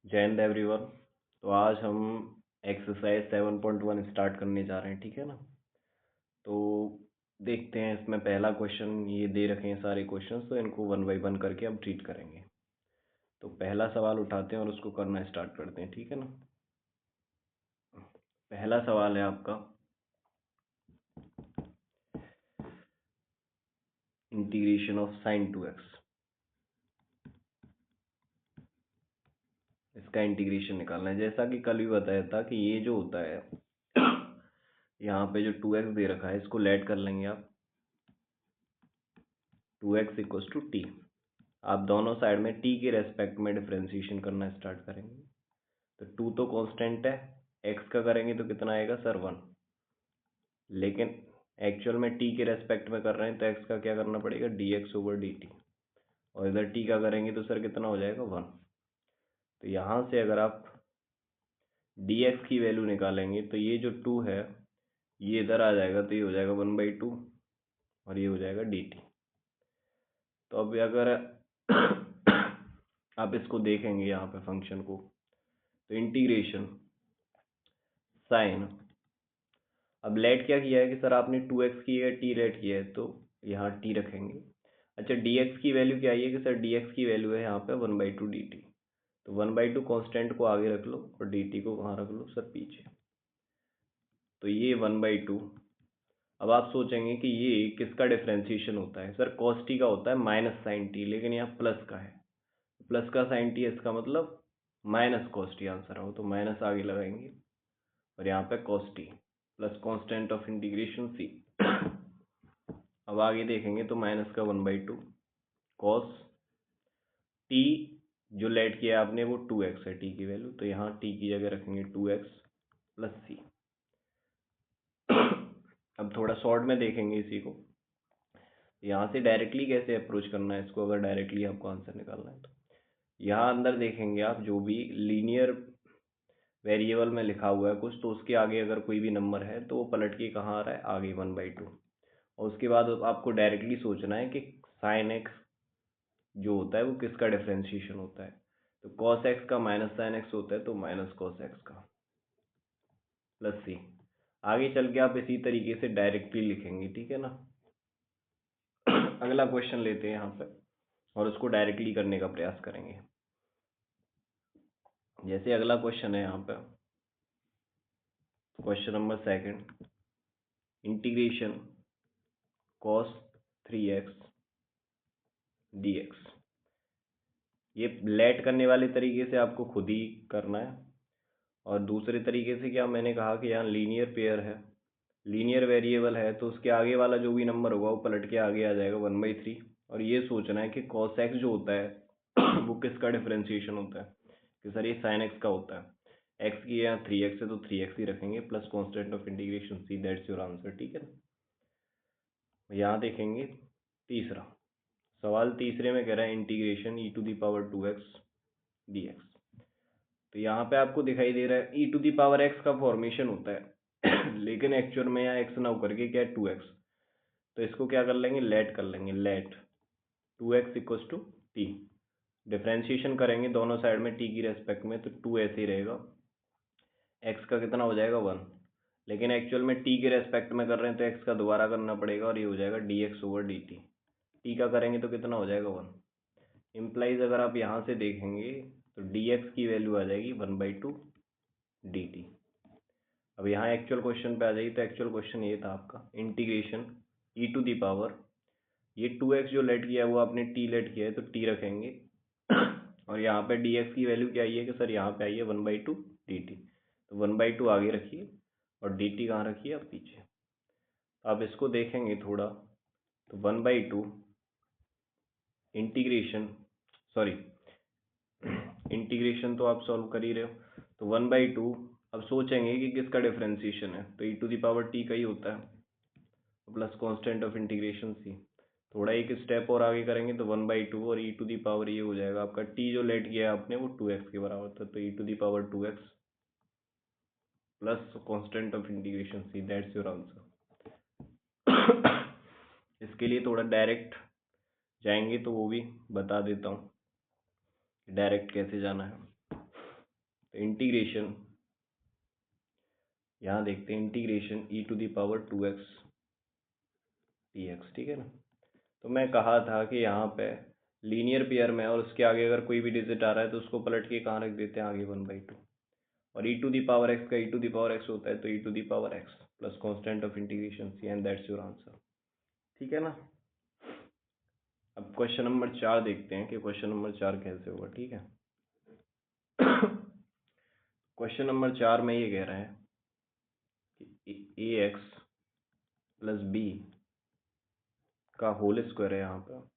जय हिंद एवरीवन। तो आज हम एक्सरसाइज 7.1 स्टार्ट करने जा रहे हैं, ठीक है ना। तो देखते हैं, इसमें पहला क्वेश्चन ये दे रखे हैं सारे क्वेश्चंस, तो इनको वन बाय वन करके हम ट्रीट करेंगे। तो पहला सवाल उठाते हैं और उसको करना स्टार्ट करते हैं, ठीक है ना। पहला सवाल है आपका, इंटीग्रेशन ऑफ साइन 2x। इसका इंटीग्रेशन निकालना है। जैसा कि कल भी बताया था कि ये जो होता है यहाँ पे जो 2x दे रखा है, इसको लेट कर लेंगे आप। 2x equals to T. आप दोनों साइड में t के रेस्पेक्ट में डिफरेंशिएशन करना स्टार्ट करेंगे। तो 2 तो कांस्टेंट है, x का करेंगे तो कितना आएगा सर 1। लेकिन एक्चुअल में t के रेस्पेक्ट में कर रहे हैं तो x का क्या करना पड़ेगा dx ओवर dt, और इधर t का करेंगे तो सर कितना हो जाएगा 1। तो यहाँ से अगर आप dx की वैल्यू निकालेंगे तो ये जो 2 है ये इधर आ जाएगा, तो ये हो जाएगा 1/2 और ये हो जाएगा dt। तो अब अगर आप इसको देखेंगे यहाँ पे फंक्शन को, तो इंटीग्रेशन साइन, अब लेट क्या किया है कि सर आपने 2x की है, t लेट किया है तो यहाँ t रखेंगे। अच्छा, dx की वैल्यू क्या आई है कि सर dx की वैल्यू है यहाँ पे 1/2 dt। तो 1/2 कांस्टेंट को आगे रख लो और dt को कहाँ रख लो सर पीछे। तो ये 1/2। अब आप सोचेंगे कि ये किसका डिफ्रेंशिएशन होता है, सर cos t का होता है माइनस साइन टी, लेकिन यहाँ प्लस का है। प्लस का साइन टी, इसका मतलब माइनस cos t आंसर हो, तो माइनस आगे लगाएंगे और यहाँ पे cos t plus constant of integration c। अब आगे देखेंगे तो माइनस का 1/2 cos t, जो लेट किया आपने वो 2x है t की वैल्यू, तो यहाँ t की जगह रखेंगे 2x प्लस c। अब थोड़ा शॉर्ट में देखेंगे इसी को, यहाँ से डायरेक्टली कैसे अप्रोच करना है इसको, अगर डायरेक्टली आपको आंसर निकालना है तो यहाँ अंदर देखेंगे आप, जो भी लीनियर वेरिएबल में लिखा हुआ है कुछ, तो उसके आगे अगर कोई भी नंबर है तो वो पलट के कहाँ आ रहा है आगे 1/2। और उसके बाद आपको डायरेक्टली सोचना है कि साइन एक्स जो होता है वो किसका डिफरेंशिएशन होता है। तो कॉस एक्स का माइनस साइन एक्स होता है, तो माइनस कॉस एक्स का प्लस सी। आगे चल के आप इसी तरीके से डायरेक्टली लिखेंगे, ठीक है ना। अगला क्वेश्चन लेते हैं यहाँ पे और उसको डायरेक्टली करने का प्रयास करेंगे। जैसे अगला क्वेश्चन है यहाँ पे, question number second, integration cos 3x dx। ये लेट करने वाले तरीके से आपको खुद ही करना है, और दूसरे तरीके से क्या, मैंने कहा कि यहाँ लीनियर पेयर है, लीनियर वेरिएबल है, तो उसके आगे वाला जो भी नंबर होगा वो पलट के आगे आ जाएगा 1/3। और ये सोचना है कि cos x जो होता है वो किसका डिफरेंशिएशन होता है, कि सर ये sin x का होता है। x की यहाँ 3x है तो 3x ही रखेंगे plus constant of integration c, that's your answer, ठीक है ना। यहाँ देखेंगे तीसरा सवाल, तीसरे में कह रहा है इंटीग्रेशन e⁻2x dx। तो यहाँ पे आपको दिखाई दे रहा है e⁻x का फॉर्मेशन होता है लेकिन एक्चुअल में यहाँ x ना होकर के क्या है 2x। तो इसको क्या कर लेंगे, लेट कर लेंगे, let 2x equals to T. Differentiation करेंगे दोनों साइड में t की रेस्पेक्ट में, तो 2 ऐसे ही रहेगा, x का कितना हो जाएगा 1। लेकिन एक्चुअल में t के रेस्पेक्ट में कर रहे हैं तो x का दोबारा करना पड़ेगा और ये हो जाएगा dx ओवर dt। t का करेंगे तो कितना हो जाएगा 1। इम्प्लाइज अगर आप यहाँ से देखेंगे तो dx की वैल्यू आ जाएगी 1/2 dt। अब यहाँ एक्चुअल क्वेश्चन पे आ जाइए, तो एक्चुअल क्वेश्चन ये था आपका, इंटीग्रेशन e⁻, ये 2x जो लेट किया है वो आपने t लेट किया है तो t रखेंगे और यहाँ पे dx की वैल्यू क्या आई है कि सर यहाँ पे आई है 1/2 dt, तो 1/2 आगे रखिए और dt कहाँ रखिए आप पीछे। अब इसको देखेंगे थोड़ा, तो 1/2 इंटीग्रेशन, सॉरी इंटीग्रेशन तो आप सॉल्व कर ही रहे हो, तो 1/2 अब सोचेंगे कि किसका डिफरेंशिएशन है, तो e⁻t का ही होता है plus constant of integration c। थोड़ा एक स्टेप और आगे करेंगे तो 1/2 और e⁻, ये हो जाएगा आपका t जो लेट किया है आपने वो 2x के बराबर था, तो e⁻2x plus constant of integration c, that's your answer. इसके लिए थोड़ा डायरेक्ट जाएंगे तो वो भी बता देता हूँ डायरेक्ट कैसे जाना है। तो इंटीग्रेशन यहाँ देखते हैं, इंटीग्रेशन e⁻²x dx, ठीक है ना। तो मैं कहा था कि यहाँ पे लीनियर पेयर में और उसके आगे अगर कोई भी डिजिट आ रहा है तो उसको पलट के कहाँ रख देते हैं, आगे 1/2। और e⁻x का e⁻x होता है तो e⁻x plus constant of integration c, and that's your answer, ठीक है ना। अब क्वेश्चन नंबर 4 देखते हैं कि क्वेश्चन नंबर 4 कैसे होगा, ठीक है। क्वेश्चन नंबर 4 में ये कह रहा है कि ax प्लस b का होल स्क्वायर है यहाँ पर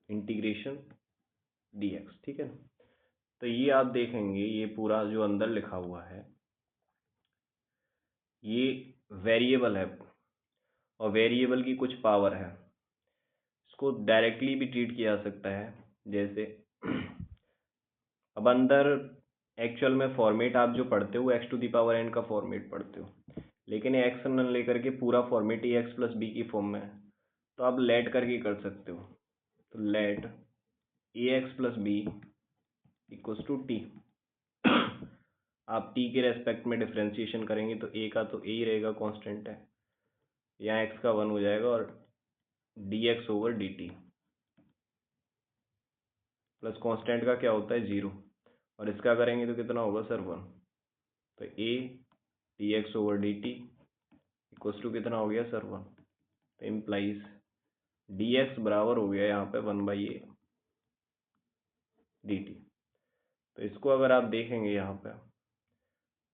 इंटीग्रेशन dx, ठीक है ना। तो ये आप देखेंगे, ये पूरा जो अंदर लिखा हुआ है ये वेरिएबल है और वेरिएबल की कुछ पावर है। इसको डायरेक्टली भी ट्रीट किया जा सकता है, जैसे अब अंदर एक्चुअल में फॉर्मेट आप जो पढ़ते हो x⁻n का फॉर्मेट पढ़ते हो, लेकिन एक्स न लेकर के पूरा फॉर्मेट ही x प्लस बी की फॉर्म में है, तो आप लेट करके कर सकते हो। तो let ax plus B equals to T. आप t के रेस्पेक्ट में डिफ्रेंशिएशन करेंगे तो a का तो a ही रहेगा, कांस्टेंट है, यहाँ x का 1 हो जाएगा और dx over dt plus constant का क्या होता है 0, और इसका करेंगे तो कितना होगा सर 1। तो a dx over dt equals to कितना हो गया सर 1। तो इम्प्लाइज dx बराबर हो गया यहाँ पे 1/a dt। तो इसको अगर आप देखेंगे यहाँ पे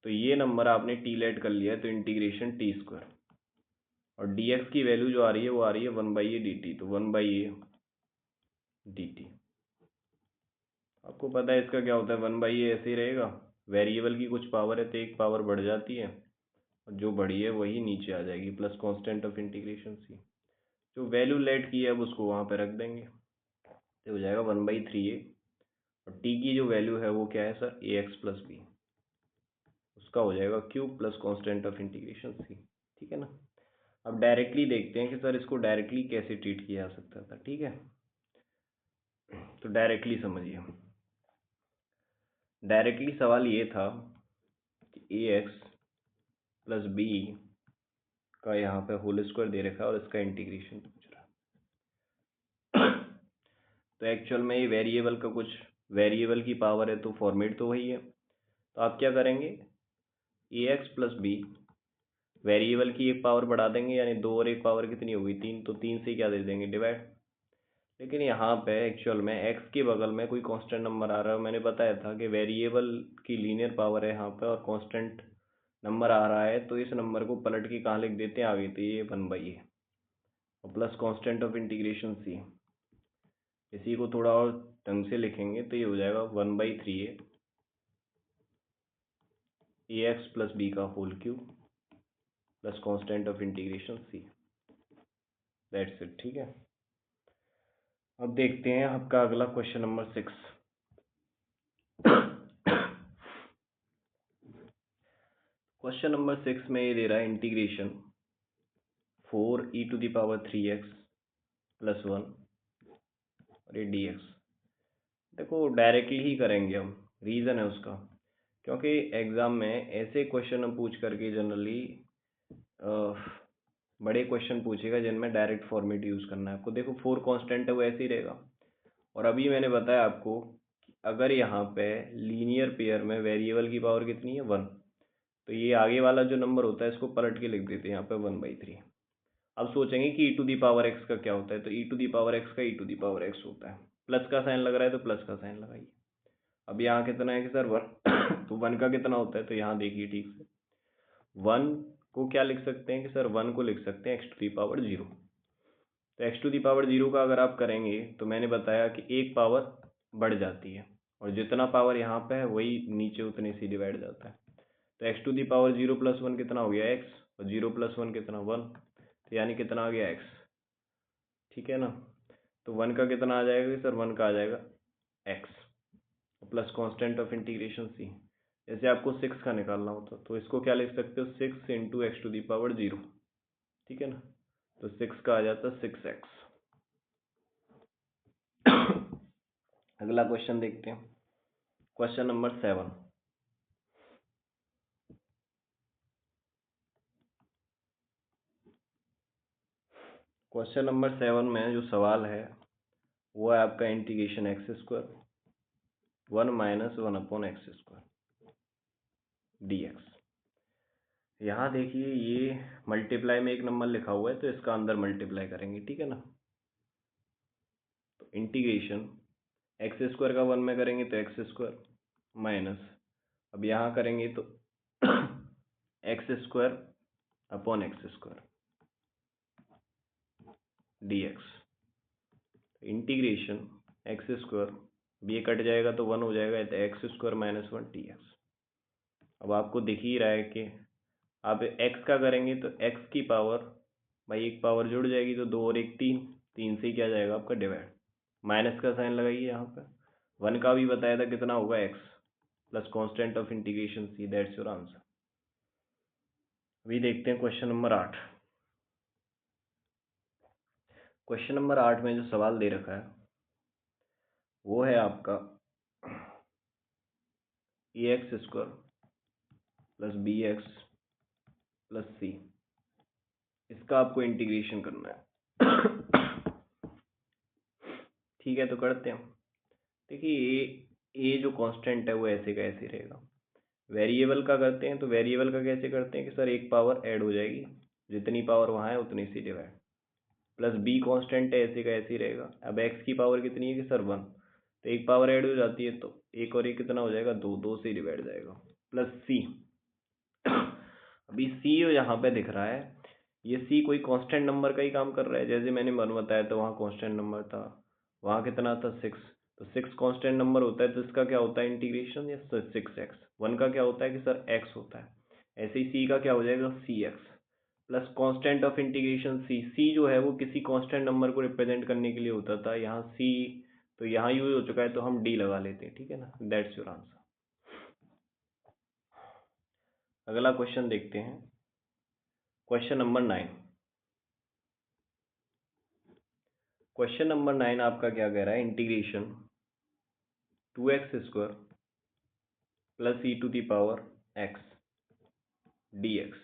तो ये नंबर आपने टी लेट कर लिया है, तो इंटीग्रेशन टी स्क्वायर, और dx की वैल्यू जो आ रही है वो आ रही है 1/a dt, तो 1/a dt। आपको पता है इसका क्या होता है, 1/a ऐसे ही रहेगा, वेरिएबल की कुछ पावर है तो एक पावर बढ़ जाती है और जो बढ़ी है वही नीचे आ जाएगी, plus constant of integration c। जो वैल्यू लेट की है अब उसको वहाँ पे रख देंगे, तो हो जाएगा 1/3a, और t की जो वैल्यू है वो क्या है सर ax प्लस b, उसका हो जाएगा cube plus constant of integration c, ठीक है ना। अब डायरेक्टली देखते हैं कि सर इसको डायरेक्टली कैसे ट्रीट किया जा सकता था, ठीक है। तो डायरेक्टली समझिए, डायरेक्टली सवाल ये था कि ax प्लस बी का यहाँ पे होल स्क्वायर दे रखा है और इसका इंटीग्रेशन पूछ रहा है। तो एक्चुअल में ये वेरिएबल का कुछ वेरिएबल की पावर है तो फॉर्मेट तो वही है, तो आप क्या करेंगे ax प्लस बी वेरिएबल की एक पावर बढ़ा देंगे, यानी 2 और एक पावर कितनी होगी 3, तो 3 से क्या दे देंगे डिवाइड। लेकिन यहाँ पे एक्चुअल में x के बगल में कोई कांस्टेंट नंबर आ रहा है, मैंने बताया था कि वेरिएबल की लीनियर पावर है यहाँ पे और कांस्टेंट नंबर आ रहा है, तो इस नंबर को पलट के कहाँ लिख देते हैं आगे, तो ये 1/a और plus constant of integration c। इसी को थोड़ा और ढंग से लिखेंगे तो ये हो जाएगा 1/3a ax प्लस बी का whole cube plus constant of integration c, that's it, ठीक है। अब देखते हैं आपका अगला क्वेश्चन नंबर 6। क्वेश्चन नंबर 6 में ये दे रहा है इंटीग्रेशन 4e⁻3x प्लस 1 और ये dx। देखो डायरेक्टली ही करेंगे हम, रीज़न है उसका, क्योंकि एग्ज़ाम में ऐसे क्वेश्चन हम पूछ करके जनरली बड़े क्वेश्चन पूछेगा जिनमें डायरेक्ट फॉर्मेट यूज़ करना है आपको। देखो 4 कांस्टेंट है वो ऐसे ही रहेगा, और अभी मैंने बताया आपको कि अगर यहाँ पे लीनियर पेयर में वेरिएबल की पावर कितनी है 1, तो ये आगे वाला जो नंबर होता है इसको पलट के लिख देते हैं यहाँ पे 1/3। अब सोचेंगे कि e⁻x का क्या होता है, तो e⁻x का e⁻x होता है, प्लस का साइन लग रहा है तो प्लस का साइन लगाइए। अब यहाँ कितना है कि सर 1 तो 1 का कितना होता है, तो यहाँ देखिए ठीक से 1 को क्या लिख सकते हैं कि सर 1 को लिख सकते हैं x⁻0। तो x⁻0 का अगर आप करेंगे तो मैंने बताया कि एक पावर बढ़ जाती है और जितना पावर यहाँ पे है वही नीचे उतने से डिवाइड जाता है। तो x⁻0 प्लस 1 कितना हो गया x, और 0 प्लस 1 कितना 1, तो यानी कितना आ गया x, ठीक है ना। तो 1 का कितना आ जाएगा सर 1 का आ जाएगा x plus constant of integration c। जैसे आपको 6 का निकालना होता तो इसको क्या लिख सकते हो 6 इंटू x⁻0, ठीक है ना। तो 6 का आ जाता 6x। अगला क्वेश्चन देखते हैं, क्वेश्चन नंबर 7। क्वेश्चन नंबर 7 में जो सवाल है वो है आपका integration x square 1 minus 1/x² D x. यहाँ देखिए ये मल्टीप्लाई में एक नंबर लिखा हुआ है तो इसका अंदर मल्टीप्लाई करेंगे, ठीक है ना। तो इंटीग्रेशन एक्स स्क्वायर का 1 में करेंगे तो एक्स स्क्वायर माइनस, अब यहाँ करेंगे तो x square upon x square D x. Integration x square, ये कट जाएगा तो 1 हो जाएगा, तो x square minus 1 D x. अब आपको दिख ही रहा है कि आप x का करेंगे तो x की पावर भाई एक पावर जुड़ जाएगी तो 2 और 1 3, 3 से क्या जाएगा आपका डिवाइड, माइनस का साइन लगाइए यहाँ पे। 1 का भी बताया था कितना होगा x plus constant of integration c, that's your answer. अभी देखते हैं क्वेश्चन नंबर 8। क्वेश्चन नंबर 8 में जो सवाल दे रखा है वो है आपका ax² plus bx plus c, इसका आपको इंटीग्रेशन करना है। ठीक है, तो करते हैं। देखिए ए जो कांस्टेंट है वो ऐसे का ऐसे रहेगा। वेरिएबल का करते हैं तो वेरिएबल का कैसे करते हैं कि सर एक पावर ऐड हो जाएगी, जितनी पावर वहाँ है उतनी सी डिवाइड, प्लस बी कांस्टेंट है ऐसे का ऐसे ही रहेगा। अब एक्स की पावर कितनी है कि सर 1, तो एक पावर ऐड हो जाती है तो एक और एक कितना हो जाएगा 2, 2 से डिवाइड जाएगा, प्लस सी। अभी सी जो यहाँ पे दिख रहा है ये सी कोई कांस्टेंट नंबर का ही काम कर रहा है, जैसे मैंने मन बताया तो वहाँ कांस्टेंट नंबर था, वहाँ कितना था 6, तो 6 कांस्टेंट नंबर होता है तो इसका क्या होता है इंटीग्रेशन, या 6x। 1 का क्या होता है कि सर x होता है, ऐसे ही सी का क्या हो जाएगा cx plus constant of integration c। c जो है वो किसी कांस्टेंट नंबर को रिप्रेजेंट करने के लिए होता था, यहाँ c तो यहाँ यूज हो चुका है तो हम d लगा लेते हैं, ठीक है ना, दैट्स योर आंसर। अगला क्वेश्चन देखते हैं, क्वेश्चन नंबर 9। क्वेश्चन नंबर 9 आपका क्या कह रहा है, integration 2x² plus e to the power x dx।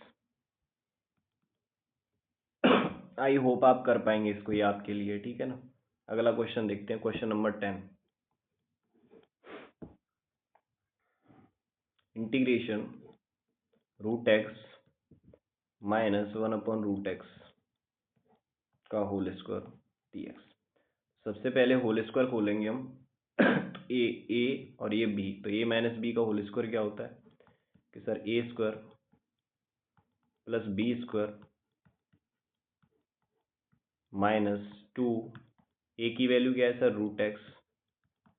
I hope आप कर पाएंगे इसको, ये आपके लिए, ठीक है ना। अगला क्वेश्चन देखते हैं, question number 10। Integration √x minus 1/√x का होल स्क्वायर dx। सबसे पहले होल स्क्वायर खोलेंगे हम। तो ए और ये बी, तो ए माइनस बी का होल स्क्वायर क्या होता है कि sir a² plus b² minus 2, ए की वैल्यू क्या है सर √x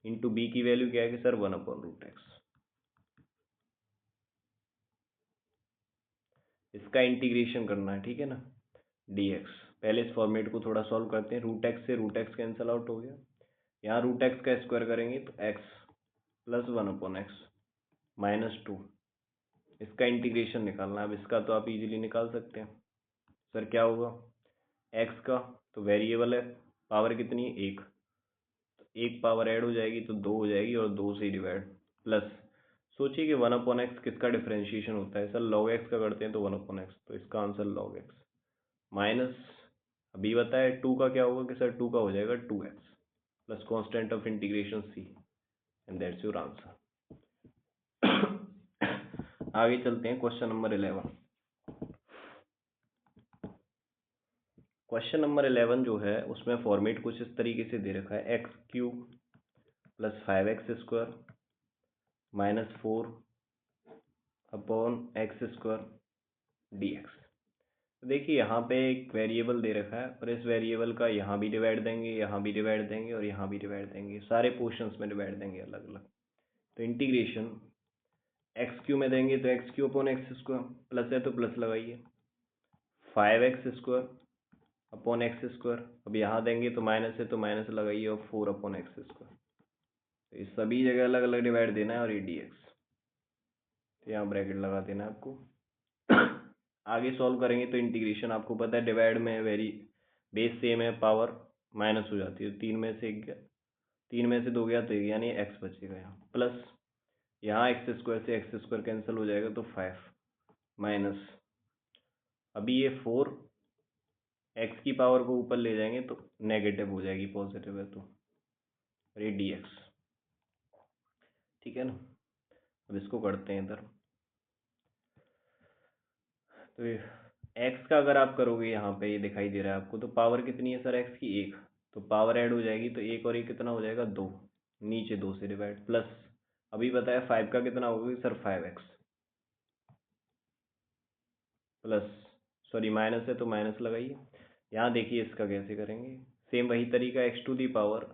इंटू बी की वैल्यू क्या है कि सर 1/√x। इसका इंटीग्रेशन करना है, ठीक है ना, dx। पहले इस फॉर्मेट को थोड़ा सॉल्व करते हैं। √x से √x कैंसिल आउट हो गया, यहाँ √x का स्क्वायर करेंगे तो x प्लस 1/x माइनस 2, इसका इंटीग्रेशन निकालना है। अब इसका तो आप इजीली निकाल सकते हैं। सर क्या होगा, x का तो वेरिएबल है, पावर कितनी है 1, तो एक पावर ऐड हो जाएगी तो 2 हो जाएगी और 2 से डिवाइड, प्लस सोचिए कि 1/x किसका डिफरेंशिएशन होता है, सर log x का करते हैं तो 1/x, तो इसका आंसर log x माइनस, अभी बताया 2 का क्या होगा कि सर 2 का हो जाएगा 2x plus constant of integration c, and that's your answer. आगे चलते हैं, क्वेश्चन नंबर 11। क्वेश्चन नंबर 11 जो है उसमें फॉर्मेट कुछ इस तरीके से दे रखा है, x³ plus 5x² minus 4/x² dx। तो देखिए यहाँ पे एक वेरिएबल दे रखा है और इस वेरिएबल का यहाँ भी डिवाइड देंगे, यहाँ भी डिवाइड देंगे और यहाँ भी डिवाइड देंगे, सारे पोर्शंस में डिवाइड देंगे अलग अलग। तो इंटीग्रेशन x³ में देंगे तो x³ प्लस है तो प्लस लगाइए, 5x² अपॉन x², अब यहाँ देंगे तो माइनस है तो माइनस लगाइए और 4/x²। तो इस सभी जगह अलग अलग डिवाइड देना है और ये dx, तो यहाँ ब्रैकेट लगा देना है आपको। आगे सॉल्व करेंगे तो इंटीग्रेशन आपको पता है डिवाइड में वेरी बेस सेम है, पावर माइनस हो जाती है, 3 में से 1 गया, 3 में से 2 गया तो 1, यानी x बचेगा यहाँ, प्लस यहाँ x² से x² कैंसिल हो जाएगा तो 5 माइनस, अभी ये 4 एक्स की पावर को ऊपर ले जाएंगे तो नेगेटिव हो जाएगी, पॉजिटिव है तो, और ये डी एक्स, ठीक है ना। अब इसको करते हैं इधर, तो एक्स का अगर आप करोगे यहाँ पे, ये दिखाई दे रहा है आपको, तो पावर कितनी है सर एक्स की, एक, तो पावर ऐड हो जाएगी तो एक और एक कितना हो जाएगा, दो, नीचे दो से डिवाइड, प्लस अभी बताया फाइव का कितना होगा sir, five x, plus, sorry minus है तो माइनस लगाइए। यहाँ देखिए इसका कैसे करेंगे, सेम वही तरीका, एक्स टू दी पावर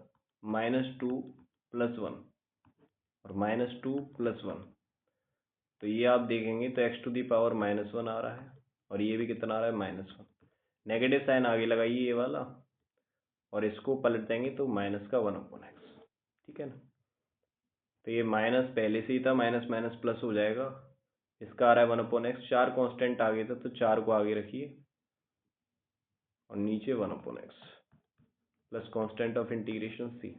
-2 + 1 और -2 + 1, तो ये आप देखेंगे तो एक्स टू दी पावर -1 आ रहा है, और ये भी कितना आ रहा है, -1, नेगेटिव साइन आगे लगाइए ये वाला, और इसको पलट देंगे तो -1/x, ठीक है ना। तो ये माइनस पहले से ही था, माइनस माइनस प्लस हो जाएगा, इसका आ रहा है 1/x, चार कांस्टेंट आगे था तो चार को आगे रखिए, और नीचे 1/x plus constant of integration c,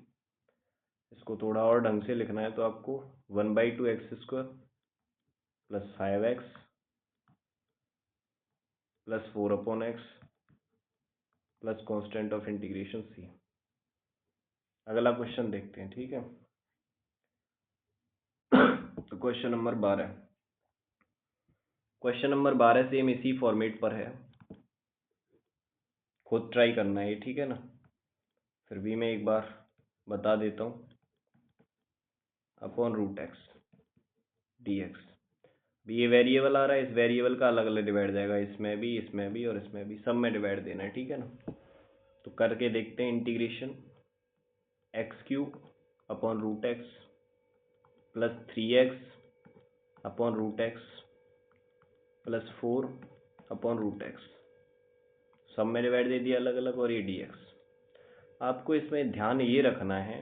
इसको थोड़ा और ढंग से लिखना है तो आपको 1/2x² + 5x + 4/x plus constant of integration c। अगला क्वेश्चन देखते हैं, ठीक है। तो question number 12, question number 12 same इसी फॉर्मेट पर है, खुद ट्राई करना है, ठीक है ना। फिर भी मैं एक बार बता देता हूँ, √x dx, भी ये वेरिएबल आ रहा है, इस वेरिएबल का अलग अलग डिवाइड जाएगा, इसमें भी, इसमें भी और इसमें भी, सब में डिवाइड देना है, ठीक है ना। तो करके देखते हैं, integration x³ √x + 3x √x + 4/√x, सब में डिवाइड दे दिया अलग अलग, और ये dx। आपको इसमें ध्यान ये रखना है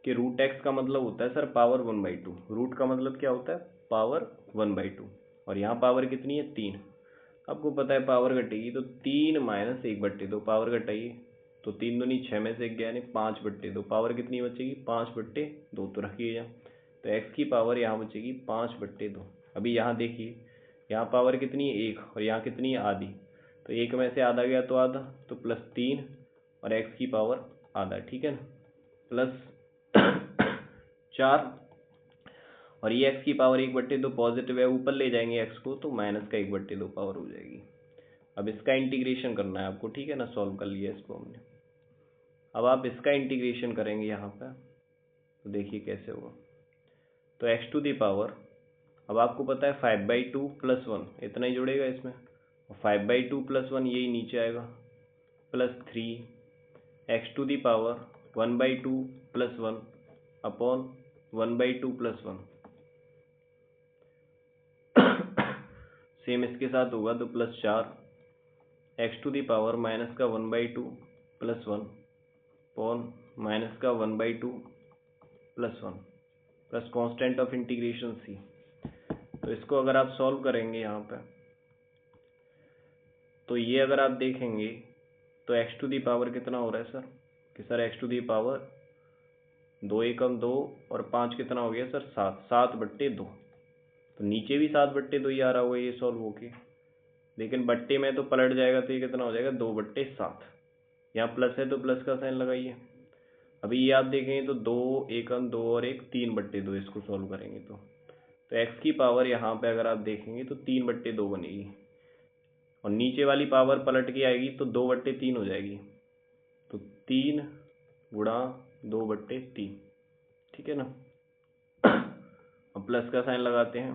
कि √x का मतलब होता है सर पावर 1/2, रूट का मतलब क्या होता है, पावर 1/2, और यहाँ पावर कितनी है, 3। आपको पता है पावर घटेगी तो 3 - 1/2, पावर घटाइए तो 3 दूनी 6 में से 1 गया, यानी 5/2, पावर कितनी बचेगी, 5/2, तो रखिए यहाँ, तो x की पावर यहाँ बचेगी 5/2। अभी यहाँ देखिए, यहाँ पावर कितनी है, 1, और यहाँ कितनी है, आधी, तो 1 में से आधा गया तो आधा, तो +3, और x की पावर आधा, ठीक है ना, +4, और ये x की पावर 1/2 पॉजिटिव है, ऊपर ले जाएंगे x को तो -1/2 पावर हो जाएगी। अब इसका इंटीग्रेशन करना है आपको, ठीक है ना, सॉल्व कर लिया इसको हमने। अब आप इसका इंटीग्रेशन करेंगे यहाँ पे, तो देखिए कैसे होगा, तो x टू दी पावर, अब आपको पता है 5/2 + 1 इतना ही जुड़ेगा इसमें, और 5/2 + 1 यही नीचे आएगा, +3 x to the power 1/2 + 1 upon 1/2 + 1, same इसके साथ होगा तो +4 x to the power -1/2 + 1 upon -1/2 + 1 plus constant of integration c। तो इसको अगर आप सॉल्व करेंगे यहाँ पे, तो ये अगर आप देखेंगे तो x टू दी पावर कितना हो रहा है सर, कि sir x to the power 2 एकम 2 और 5 कितना हो गया सर, 7/2, तो नीचे भी 7/2 ही आ रहा होगा ये सॉल्व होके, लेकिन बट्टे में तो पलट जाएगा तो ये कितना हो जाएगा, 2/7, यहाँ प्लस है तो प्लस का साइन लगाइए। अभी ये आप देखेंगे तो 2 एकम 2 और 1 3/2, इसको सॉल्व करेंगे तो x की पावर यहाँ पे अगर आप देखेंगे तो 3/2 बनेगी, और नीचे वाली पावर पलट के आएगी तो 2/3 हो जाएगी, तो 3 × 2/3, ठीक है ना। अब प्लस का साइन लगाते हैं,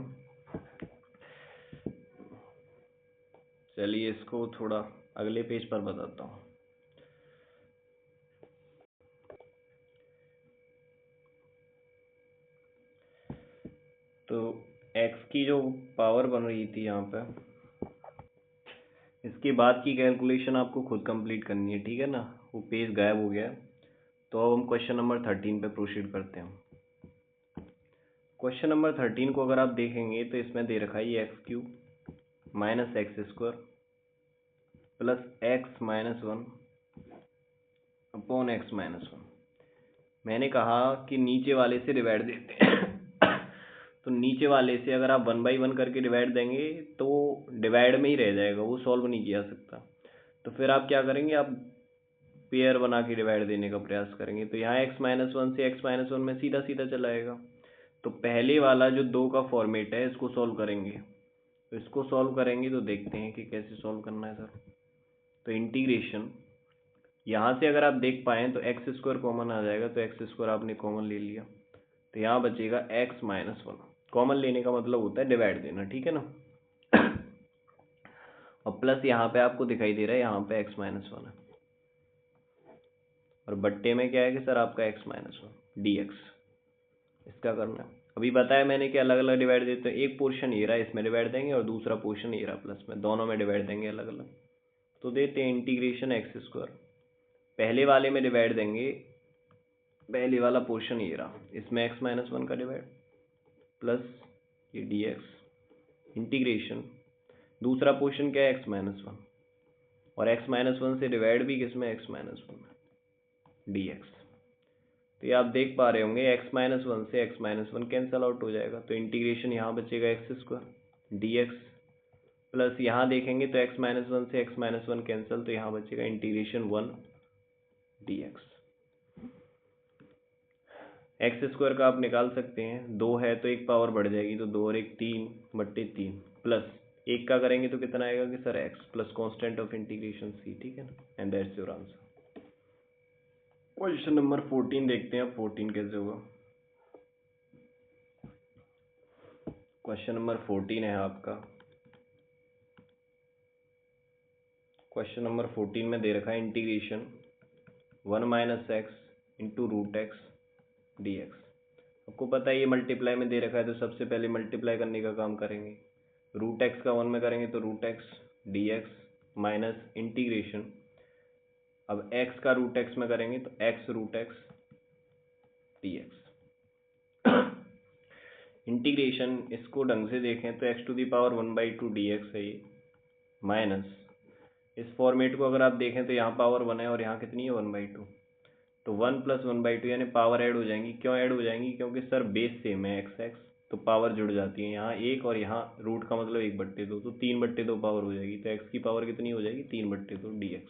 चलिए इसको थोड़ा अगले पेज पर बताता हूँ। तो x की जो पावर बन रही थी यहाँ पे, इसके बाद की कैलकुलेशन आपको खुद कंप्लीट करनी है, ठीक है ना, वो पेज गायब हो गया है। तो अब हम क्वेश्चन नंबर 13 पे प्रोसीड करते हैं। क्वेश्चन नंबर 13 को अगर आप देखेंगे तो इसमें दे रखा है ये x³ - x² + x - 1 upon x - 1। मैंने कहा कि नीचे वाले से डिवाइड देते हैं तो नीचे वाले से अगर आप 1/1 करके डिवाइड देंगे तो डिवाइड में ही रह जाएगा, वो सॉल्व नहीं किया जा सकता। तो फिर आप क्या करेंगे, आप पेयर बना के डिवाइड देने का प्रयास करेंगे। तो यहाँ x-1 से x-1 में सीधा सीधा चला आएगा। तो पहले वाला जो 2 का फॉर्मेट है इसको सॉल्व करेंगे। तो इसको सॉल्व करेंगे तो देखते हैं कि कैसे सॉल्व करना है सर। तो इंटीग्रेशन यहाँ से अगर आप देख पाएँ तो x² कॉमन आ जाएगा, तो x² आपने कॉमन ले लिया, तो यहाँ बचेगा x-1। कॉमन लेने का मतलब होता है डिवाइड देना, ठीक है ना। और प्लस यहाँ पे आपको दिखाई दे रहा है यहाँ पे x-1 है, और बट्टे में क्या है कि सर आपका x-1 dx। इसका करना है। अभी बताया मैंने कि अलग अलग डिवाइड देते हैं। एक पोर्शन ये रहा इसमें डिवाइड देंगे और दूसरा पोर्शन ये रहा प्लस में, दोनों में डिवाइड देंगे अलग अलग। तो देते हैं इंटीग्रेशन x², पहले वाले में डिवाइड देंगे, पहले वाला पोर्शन ये रहा, इसमें x-1 का डिवाइड प्लस ये dx इंटीग्रेशन, दूसरा पोर्शन क्या है x-1, और x-1 से डिवाइड भी किसमें x-1 dx। तो ये आप देख पा रहे होंगे x-1 से x-1 कैंसल आउट हो जाएगा, तो इंटीग्रेशन यहाँ बचेगा x² dx प्लस यहाँ देखेंगे तो x-1 से x-1 कैंसल, तो यहाँ बचेगा इंटीग्रेशन 1 dx। x² का आप निकाल सकते हैं, 2 है तो एक पावर बढ़ जाएगी, तो 2 और 1 3/3 प्लस 1 का करेंगे तो कितना आएगा कि sir x plus constant of integration c, ठीक है ना। And that's your answer. Question number 14 देखते हैं, 14 कैसे होगा। क्वेश्चन नंबर 14 है आपका। क्वेश्चन नंबर 14 में दे रखा है integration 1 - x into √x dx। आपको पता है ये मल्टीप्लाई में दे रखा है, तो सबसे पहले मल्टीप्लाई करने का काम करेंगे। √x का 1 में करेंगे तो √x dx माइनस इंटीग्रेशन, अब x का √x में करेंगे तो x√x dx। इंटीग्रेशन इसको ढंग से देखें तो x⁴ dx है ये, माइनस इस फॉर्मेट को अगर आप देखें तो यहाँ पावर 1 है और यहाँ कितनी है 1/2, तो 1 + 1/2 यानी पावर ऐड हो जाएंगी। क्यों ऐड हो जाएंगी, क्योंकि सर बेस सेम है x तो पावर जुड़ जाती है, यहाँ 1 और यहाँ रूट का मतलब 1/2, तो 3/2 पावर हो जाएगी। तो x की पावर कितनी हो जाएगी 3/2 dx।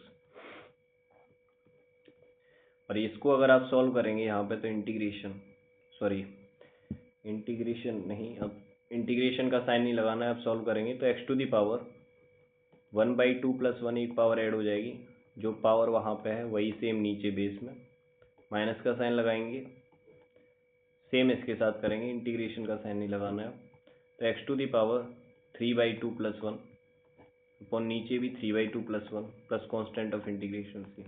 और इसको अगर आप सॉल्व करेंगे यहाँ पे तो इंटीग्रेशन नहीं, अब इंटीग्रेशन का साइन नहीं लगाना है, अब सॉल्व करेंगे तो x⁴ 1/2 + 1 एक पावर ऐड हो जाएगी, जो पावर वहाँ पे है वही सेम नीचे बेस में, माइनस का साइन लगाएंगे, सेम इसके साथ करेंगे, इंटीग्रेशन का साइन नहीं लगाना है। तो x⁴ 3/2 + 1 अपॉन नीचे भी 3/2 + 1 plus constant of integration c।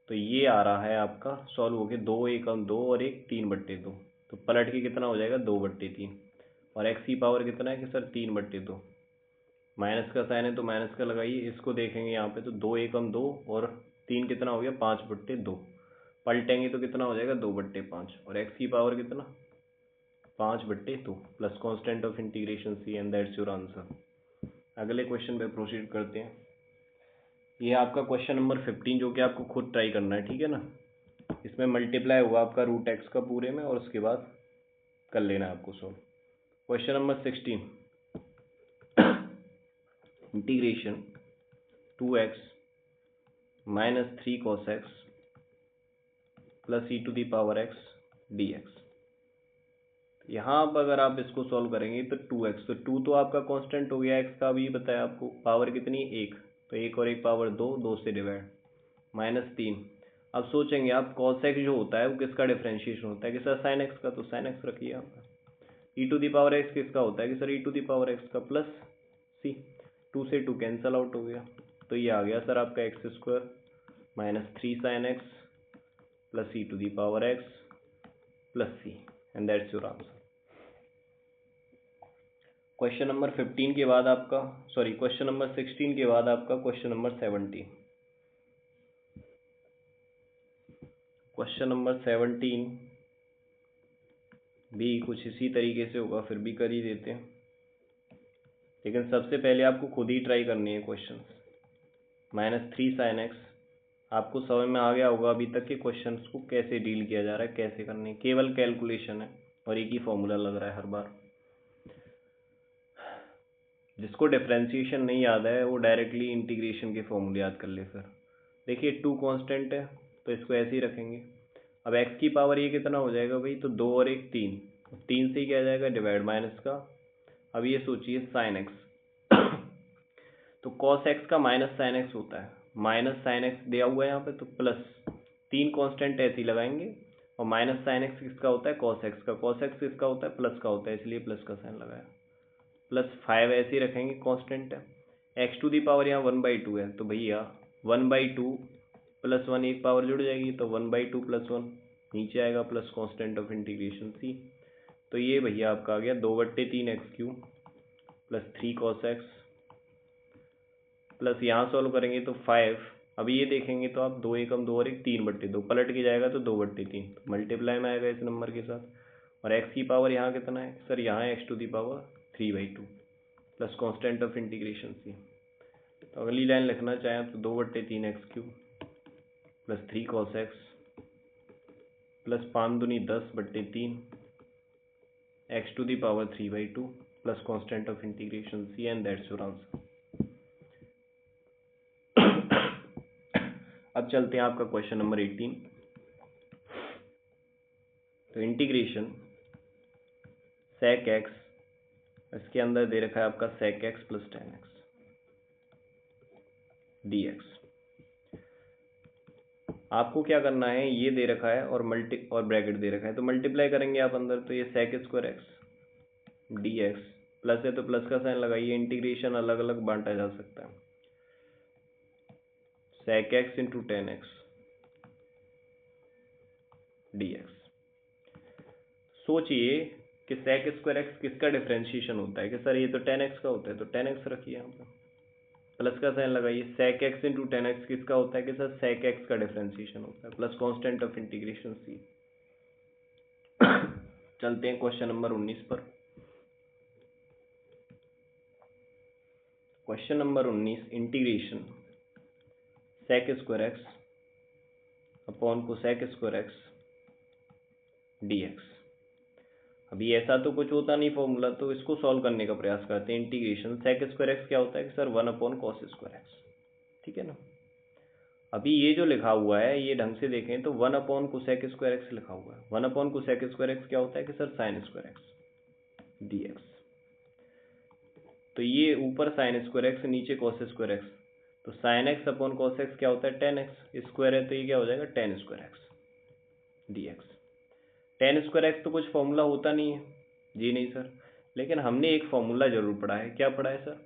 तो ये आ रहा है आपका सॉल्व होके 2 1 2 और 1 3/2, तो पलट के कितना हो जाएगा 2/3, और x की पावर कितना है कि सर 3/2, माइनस का साइन है तो माइनस का लगाइए। इसको देखेंगे यहाँ पे तो 2 1 2 और 3 कितना हो गया 5/2, पलटेंगे तो कितना हो जाएगा 2/5, और x की पावर कितना 5/2 plus constant of integration c, and that's your answer. अगले क्वेश्चन पे प्रोसीड करते हैं। ये आपका क्वेश्चन नंबर 15 जो कि आपको खुद ट्राई करना है, ठीक है ना। इसमें मल्टीप्लाई होगा आपका √x का पूरे में, और उसके बाद कर लेना है आपको solve. Question number 16 integration 2x - 3 cos x plus e⁴x dx। यहाँ अब अगर आप इसको सॉल्व करेंगे तो 2x, तो 2 तो आपका कांस्टेंट हो गया, x का भी बताया आपको, पावर कितनी 1, तो 1 और 1 पावर 2, 2 से डिवाइड, -3। अब सोचेंगे आप cos x जो होता है वो किसका डिफरेंशिएशन होता है कि सर sin x का, तो sin x रखिए आप। e⁴x किसका होता है कि सर e⁴x का, प्लस c, 2 से 2 कैंसल आउट हो गया, तो ये आ गया सर आपका x² - 3 sin x plus e⁴x plus c, and that's your answer. Question number 15 के बाद आपका क्वेश्चन नंबर 16 के बाद आपका क्वेश्चन नंबर 17। क्वेश्चन नंबर 17 भी कुछ इसी तरीके से होगा, फिर भी कर ही देते हैं, लेकिन सबसे पहले आपको खुद ही ट्राई करनी है क्वेश्चन। -3 sin x आपको समझ में आ गया होगा अभी तक के क्वेश्चंस को कैसे डील किया जा रहा है, कैसे करने है, केवल कैलकुलेशन है और एक ही फॉर्मूला लग रहा है हर बार। जिसको डिफरेंशिएशन नहीं याद है वो डायरेक्टली इंटीग्रेशन के फॉर्मूले याद कर ले। फिर देखिए 2 कांस्टेंट है तो इसको ऐसे ही रखेंगे। अब x की पावर ये कितना हो जाएगा भाई, तो 2 और 1 3, 3 से ही क्या आ जाएगा डिवाइड माइनस का। अब ये सोचिए साइन एक्स तो कॉस एक्स का माइनस साइन एक्स होता है, माइनस साइन एक्स दिया हुआ है यहाँ पे तो प्लस 3 कांस्टेंट ऐसे ही लगाएंगे। और माइनस साइन एक्स किसका होता है, कॉस एक्स का, कॉस एक्स किसका होता है, प्लस का होता है, इसलिए प्लस का साइन लगाया। प्लस 5 ऐसे ही रखेंगे, कांस्टेंट है। एक्स टू दी पावर यहाँ 1/2 है तो भैया 1/2 प्लस 1 एक पावर जुड़ जाएगी तो 1/2 प्लस 1 नीचे आएगा plus constant of integration C. तो ये भैया आपका आ गया 2/3 x³ plus 3 cos x plus यहाँ सॉल्व करेंगे तो 5। अभी ये देखेंगे तो आप 2 एकम 2 और 1 3/2 पलट के जाएगा तो 2/3 मल्टीप्लाई में आएगा इस नंबर के साथ। और x की पावर यहाँ कितना है सर, यहाँ x to the power 3/2 plus constant of integration C. तो अगली लाइन लिखना चाहें तो 2/3 x³ plus 3 cos x plus 5 दूनी 10/3 x to the power 3/2 plus constant of integration C and that's your answer. अब चलते हैं आपका क्वेश्चन नंबर 18। तो इंटीग्रेशन sec x, इसके अंदर दे रखा है आपका sec x plus tan x dx। आपको क्या करना है, ये दे रखा है और ब्रैकेट दे रखा है तो मल्टीप्लाई करेंगे आप अंदर, तो ये sec square x dx plus है तो प्लस का साइन लगाइए। इंटीग्रेशन अलग अलग बांटा जा सकता है, sec x into ten x dx। सोचिए कि sec स्क्वायर x किसका डिफरेंशिएशन होता है, कि सर ये तो tan x का होता है तो tan x रखिए यहाँ पर, प्लस का साइन लगाइए। sec x into ten x किसका होता है, कि सर sec x का डिफरेंशिएशन होता है plus constant of integration c। चलते हैं क्वेश्चन नंबर 19 पर। Question number 19 integration sec square x upon cosec square x dx। अभी ऐसा तो कुछ होता नहीं फॉर्मूला, तो इसको सॉल्व करने का प्रयास करते हैं। इंटीग्रेशन sec स्क्वायर x क्या होता है कि सर 1/cos स्क्वायर x, ठीक है ना। अभी ये जो लिखा हुआ है ये ढंग से देखें तो 1/cosec स्क्वायर x लिखा हुआ है। 1/cosec स्क्वायर x क्या होता है कि sir sine square x dx। तो ये ऊपर साइन स्क्वायर x नीचे कॉस स्क्वायर x, तो sine x upon cos x क्या होता है टेन एक्स स्क्वायर है तो ये क्या हो जाएगा ten square x dx। Ten square X तो कुछ फॉर्मूला होता नहीं है जी, नहीं सर, लेकिन हमने एक फॉर्मूला जरूर पढ़ा है। क्या पढ़ा है सर,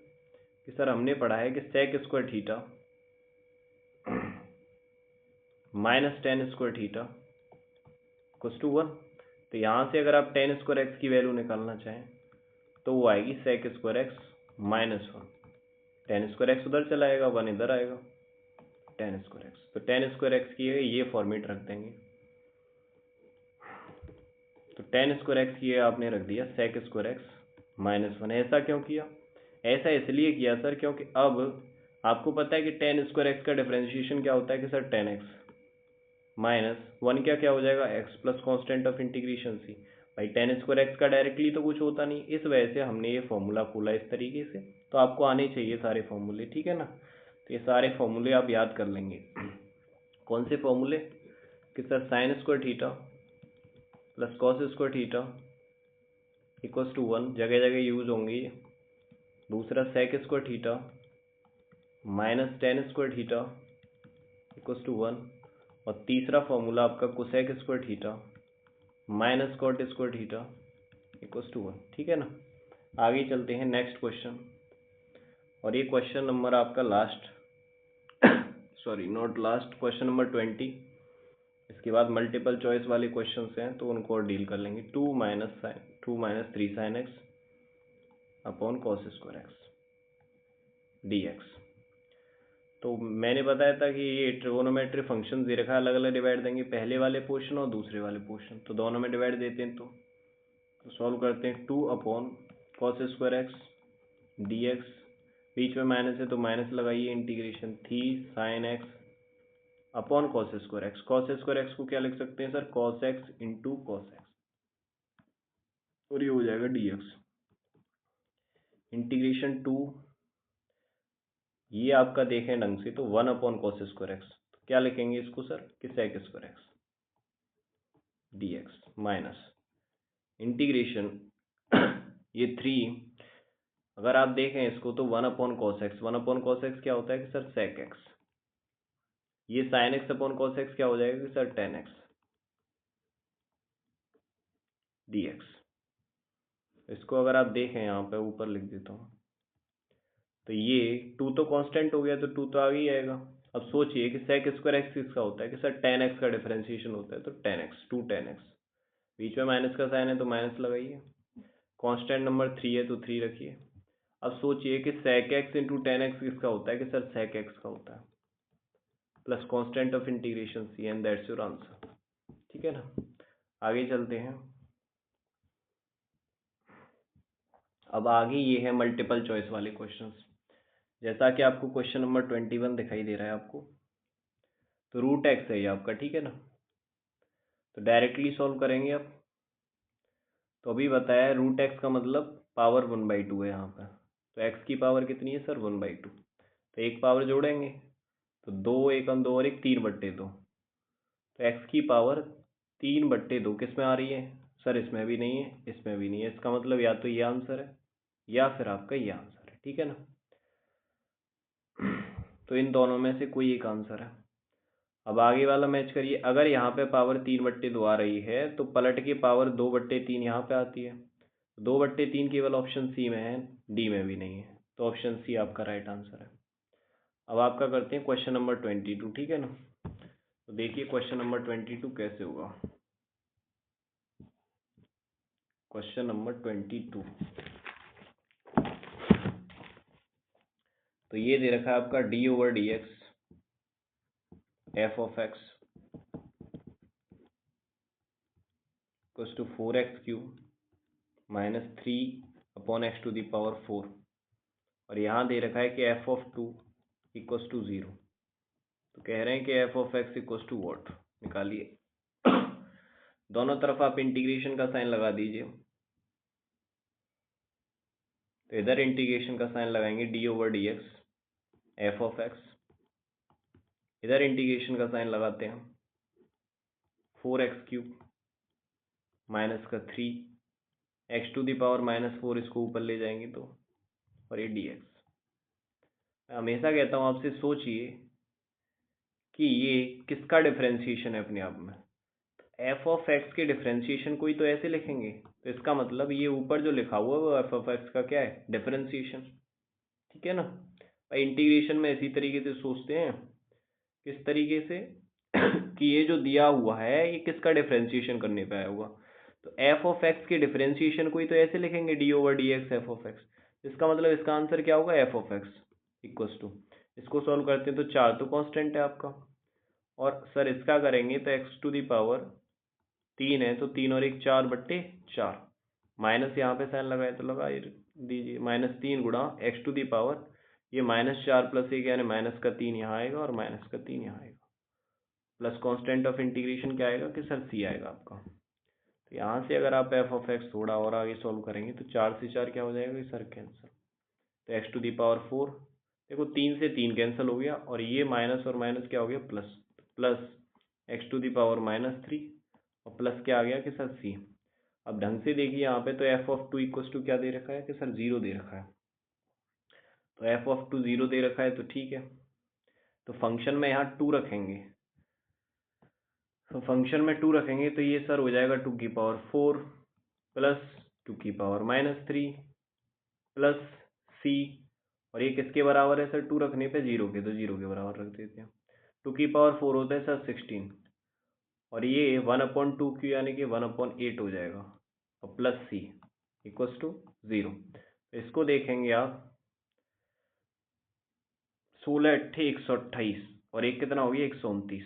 कि सर हमने पढ़ा है कि sec square theta minus tan square theta equals to 1। तो यहाँ से अगर आप टेन स्क्वायर एक्स की वैल्यू निकालना चाहें तो वो आएगी sec square X minus 1। Tan square X उधर चला आएगा, 1 इधर आएगा, टेन स्क्वायर एक्स। तो टेन स्क्वायर एक्स की ये फॉर्मेट रख देंगे। तो टेन स्क्वायर एक्स की आपने रख दिया सेक स्क्वायर एक्स माइनस 1। ऐसा क्यों किया, ऐसा इसलिए किया सर क्योंकि अब आपको पता है कि टेन स्क्वायर एक्स का डिफरेंशिएशन क्या होता है कि सर टेन एक्स माइनस 1 क्या हो जाएगा x plus constant of integration C. भाई टेन स्क्वायर एक्स का डायरेक्टली तो कुछ होता नहीं, इस वजह से हमने ये फॉर्मूला खोला इस तरीके से। तो आपको आने चाहिए सारे फॉर्मूले, ठीक है ना। तो ये सारे फॉर्मूले आप याद कर लेंगे। कौन से फॉर्मूले, कि sir sine square theta plus cos square theta equals to 1, जगह जगह यूज होंगे। दूसरा sec square theta minus tan square theta equals to 1। और तीसरा फॉर्मूला आपका cosec square theta minus cot square theta equals to 1, ठीक है ना। आगे चलते हैं नेक्स्ट क्वेश्चन, और ये क्वेश्चन नंबर आपका last sorry not last, question number 20। इसके बाद मल्टीपल चॉइस वाले क्वेश्चन हैं तो उनको और डील कर लेंगे। 2 minus 3 sine x upon cos square x dx। तो मैंने बताया था कि ये ट्रिगोनोमेट्री फंक्शन दे रखा है, अलग अलग डिवाइड देंगे, पहले वाले पोर्शन और दूसरे वाले पोर्शन, तो दोनों में डिवाइड देते हैं। तो सॉल्व करते हैं। 2/cos स्क्वायर एक्स dx, बीच में माइनस है तो माइनस लगाइए, integration 3 sine x upon cos square x. Cos square x को क्या लिख सकते हैं sir, cos x into cos x, और ये हो जाएगा dx। इंटीग्रेशन टू, ये आपका देखें ढंग से तो 1/cos²x, तो क्या लिखेंगे इसको सर कि sec²x dx माइनस इंटीग्रेशन ये 3, अगर आप देखें इसको तो 1/cos x, 1/cos x क्या होता है कि सर sec x, ये sin x/cos x क्या हो जाएगा कि सर tan x dx। इसको अगर आप देखें यहाँ पे ऊपर लिख देता हूँ, तो ये 2 तो कांस्टेंट हो गया तो 2 तो आगे ही आएगा। अब सोचिए कि sec²x किसका होता है कि सर tan x का डिफरेंशिएशन होता है, तो tan x 2 tan x, बीच में माइनस का साइन है तो माइनस लगाइए, कांस्टेंट नंबर 3 है तो 3 रखिए। अब सोचिए कि sec x into tan x किसका होता है कि सर sec x का होता है, plus constant of integration c, and that's your answer. ठीक है ना, आगे चलते हैं। अब आगे ये है मल्टीपल चॉइस वाले क्वेश्चंस। जैसा कि आपको क्वेश्चन नंबर 21 दिखाई दे रहा है आपको, तो रूट एक्स है ये आपका, ठीक है ना, तो डायरेक्टली सॉल्व करेंगे आप। तो अभी बताया रूट एक्स का मतलब पावर 1/2 है यहाँ पर, तो एक्स की पावर कितनी है सर 1/2, तो एक पावर जोड़ेंगे तो 2 1 2 और एक 3/2, तो एक्स की पावर 3/2 किस में आ रही है सर, इसमें भी नहीं है इसमें भी नहीं है, इसका मतलब या तो ये आंसर है या फिर आपका ये आंसर है, ठीक है ना। तो इन दोनों में से कोई एक आंसर है। अब आगे वाला मैच करिए, अगर यहाँ पे पावर 3/2 आ रही है तो पलट के पावर 2/3 यहाँ पे आती है, 2/3 केवल ऑप्शन सी में है, डी में भी नहीं है, तो ऑप्शन सी आपका राइट आंसर है। अब आपका करते हैं क्वेश्चन नंबर 22, ठीक है ना। तो देखिए क्वेश्चन नंबर 22 कैसे होगा। क्वेश्चन नंबर 22, तो ये दे रखा है आपका d/dx f of x equals to 4x³ minus 3/x⁴, और यहाँ दे रखा है कि f of 2 इक्वल्स टू 0, तो कह रहे हैं कि f of x equals to what, निकालिए। दोनों तरफ आप इंटीग्रेशन का साइन लगा दीजिए, तो इधर इंटीग्रेशन का साइन लगाएंगे d/dx f of x, इधर इंटीग्रेशन का साइन लगाते हैं 4x³ माइनस का 3x⁴ इसको ऊपर ले जाएंगे तो, और ये dx। मैं हमेशा कहता हूँ आपसे, सोचिए कि ये किसका डिफरेंशिएशन है अपने आप में, f ऑफ x के डिफरेंशिएशन को ही तो ऐसे लिखेंगे, तो इसका मतलब ये ऊपर जो लिखा हुआ है वो f ऑफ x का क्या है, डिफरेंशिएशन, ठीक है ना। भाई इंटीग्रेशन में इसी तरीके से सोचते हैं, किस तरीके से कि ये जो दिया हुआ है ये किसका डिफरेंशिएशन करने पे आया हुआ, तो f ऑफ x के डिफरेंशिएशन को ही तो ऐसे लिखेंगे d/dx f ऑफ x, इसका मतलब इसका आंसर क्या होगा f of x equals to, इसको सॉल्व करते हैं तो 4 तो कांस्टेंट है आपका, और सर इसका करेंगे तो x⁴ 3 है तो 3 और 1 4/4, माइनस यहाँ पे साइन लगाए तो लगा दीजिए, -3 गुणा x⁴, ये -4 + 1 यानी -3 यहाँ आएगा और -3 यहाँ आएगा, प्लस कांस्टेंट ऑफ इंटीग्रेशन क्या आएगा कि सर c आएगा आपका। तो यहाँ से अगर आप f ऑफ x थोड़ा और आगे सॉल्व करेंगे तो 4 से 4 क्या हो जाएगा सर कैंसिल, तो x⁴ देखो 3 से 3 कैंसिल हो गया, और ये माइनस और माइनस क्या हो गया प्लस, प्लस x⁴ -3 और प्लस क्या आ गया कि सर c। अब ढंग से देखिए यहाँ पे तो f ऑफ 2 इक्वल्स टू क्या दे रखा है कि सर 0 दे रखा है, तो f ऑफ 2 0 दे रखा है तो ठीक है, तो फंक्शन में यहाँ 2 रखेंगे, तो फंक्शन में 2 रखेंगे तो ये सर हो जाएगा 2⁴ प्लस 2⁻³ प्लस c, और ये किसके बराबर है सर 2 रखने पे 0 के, तो 0 के बराबर रख देते हैं। 2⁴ होता है सर 16, और ये 1/2 यानी कि 1/8 हो जाएगा, और प्लस c इक्वल्स टू 0। इसको देखेंगे आप 16 8 128, और एक कितना हो गया 129,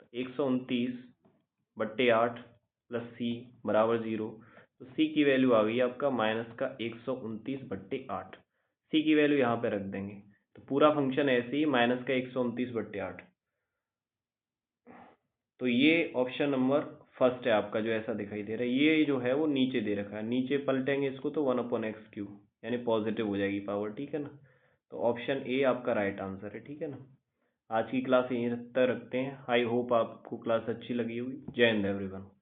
तो 129/8 प्लस c बराबर 0, तो c की वैल्यू आ गई आपका -129/8, c की वैल्यू यहाँ पे रख देंगे, तो पूरा फंक्शन ऐसे ही -129/8, तो ये ऑप्शन नंबर फर्स्ट है आपका जो ऐसा दिखाई दे रहा है, ये जो है वो नीचे दे रखा है, नीचे पलटेंगे इसको तो 1/x³ यानी पॉजिटिव हो जाएगी पावर, ठीक है ना। तो ऑप्शन ए आपका राइट आंसर है, ठीक है ना। आज की क्लास यहीं तक रखते हैं। आई होप आपको क्लास अच्छी लगी होगी। जय हिंद एवरीवन।